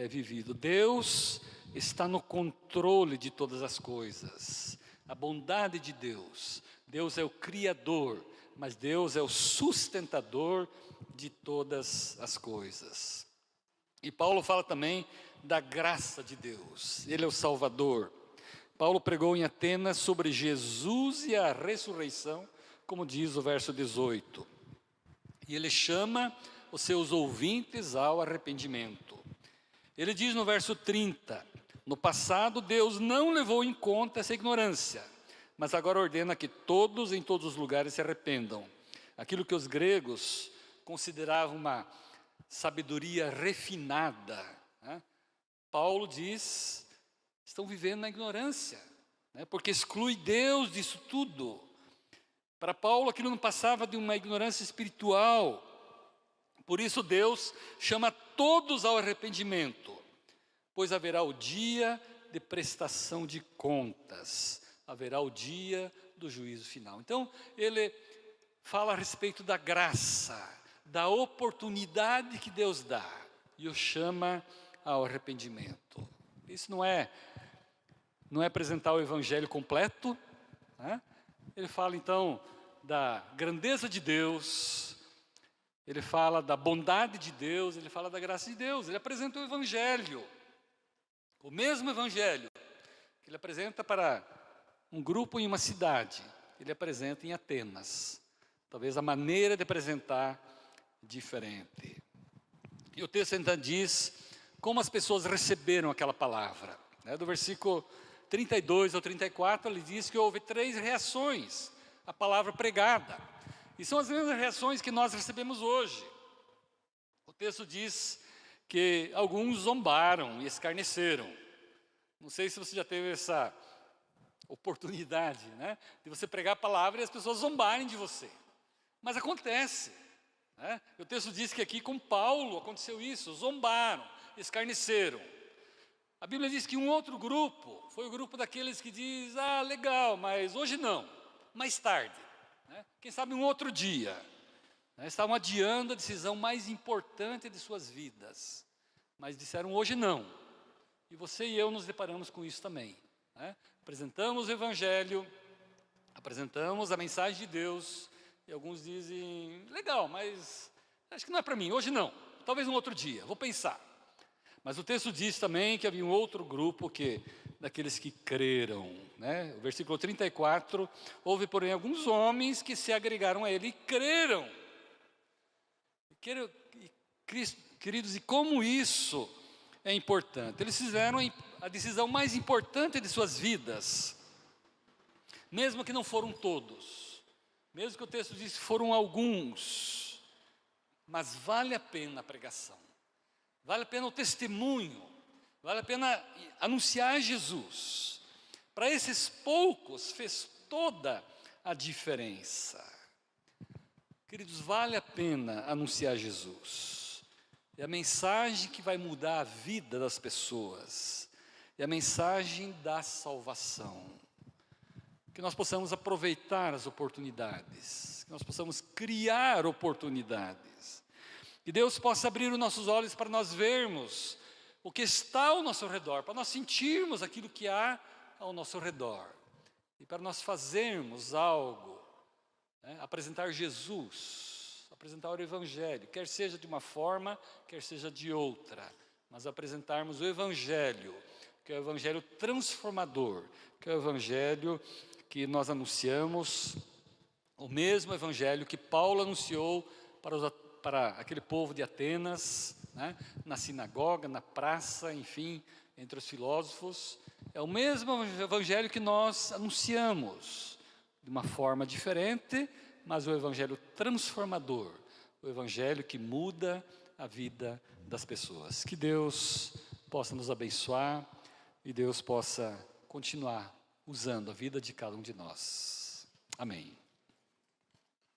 vivido. Deus está no controle de todas as coisas. A bondade de Deus. Deus é o Criador, mas Deus é o sustentador de todas as coisas. E Paulo fala também da graça de Deus. Ele é o Salvador. Paulo pregou em Atenas sobre Jesus e a ressurreição, como diz o verso 18. E ele chama os seus ouvintes ao arrependimento. Ele diz no verso 30, no passado Deus não levou em conta essa ignorância, mas agora ordena que todos em todos os lugares se arrependam. Aquilo que os gregos consideravam uma sabedoria refinada, Paulo diz, estão vivendo na ignorância, porque exclui Deus disso tudo. Para Paulo, aquilo não passava de uma ignorância espiritual. Por isso Deus chama todos ao arrependimento, pois haverá o dia de prestação de contas, haverá o dia do juízo final. Então, ele fala a respeito da graça, da oportunidade que Deus dá, e o chama ao arrependimento. Isso não é apresentar o evangelho completo, Ele fala então da grandeza de Deus, ele fala da bondade de Deus, ele fala da graça de Deus, ele apresenta o evangelho, o mesmo evangelho que ele apresenta para um grupo em uma cidade, ele apresenta em Atenas, talvez a maneira de apresentar diferente. E o texto então diz como as pessoas receberam aquela palavra, do versículo 32 ao 34, ele diz que houve 3 reações à palavra pregada. E são as mesmas reações que nós recebemos hoje. O texto diz que alguns zombaram e escarneceram. Não sei se você já teve essa oportunidade, de você pregar a palavra e as pessoas zombarem de você. Mas acontece. O texto diz que aqui com Paulo aconteceu isso, zombaram, escarneceram. A Bíblia diz que um outro grupo, foi o grupo daqueles que diz, legal, mas hoje não, mais tarde, quem sabe um outro dia. Estavam adiando a decisão mais importante de suas vidas, mas disseram hoje não. E você e eu nos deparamos com isso também. Apresentamos o Evangelho, apresentamos a mensagem de Deus, e alguns dizem, legal, mas acho que não é para mim, hoje não, talvez um outro dia, vou pensar. Mas o texto diz também que havia um outro grupo daqueles que creram. O versículo 34, houve porém alguns homens que se agregaram a ele e creram. Queridos, e como isso é importante? Eles fizeram a decisão mais importante de suas vidas, mesmo que não foram todos, mesmo que o texto diz que foram alguns, mas vale a pena a pregação. Vale a pena o testemunho, vale a pena anunciar Jesus. Para esses poucos fez toda a diferença. Queridos, vale a pena anunciar Jesus. É a mensagem que vai mudar a vida das pessoas. É a mensagem da salvação. Que nós possamos aproveitar as oportunidades, que nós possamos criar oportunidades. Que Deus possa abrir os nossos olhos para nós vermos o que está ao nosso redor, para nós sentirmos aquilo que há ao nosso redor. E para nós fazermos algo, apresentar Jesus, apresentar o Evangelho, quer seja de uma forma, quer seja de outra, mas apresentarmos o Evangelho, que é o Evangelho transformador, que é o Evangelho que nós anunciamos, o mesmo Evangelho que Paulo anunciou para aquele povo de Atenas, né? Na sinagoga, na praça, enfim, entre os filósofos. É o mesmo evangelho que nós anunciamos, de uma forma diferente, mas o evangelho transformador, o evangelho que muda a vida das pessoas. Que Deus possa nos abençoar e Deus possa continuar usando a vida de cada um de nós. Amém.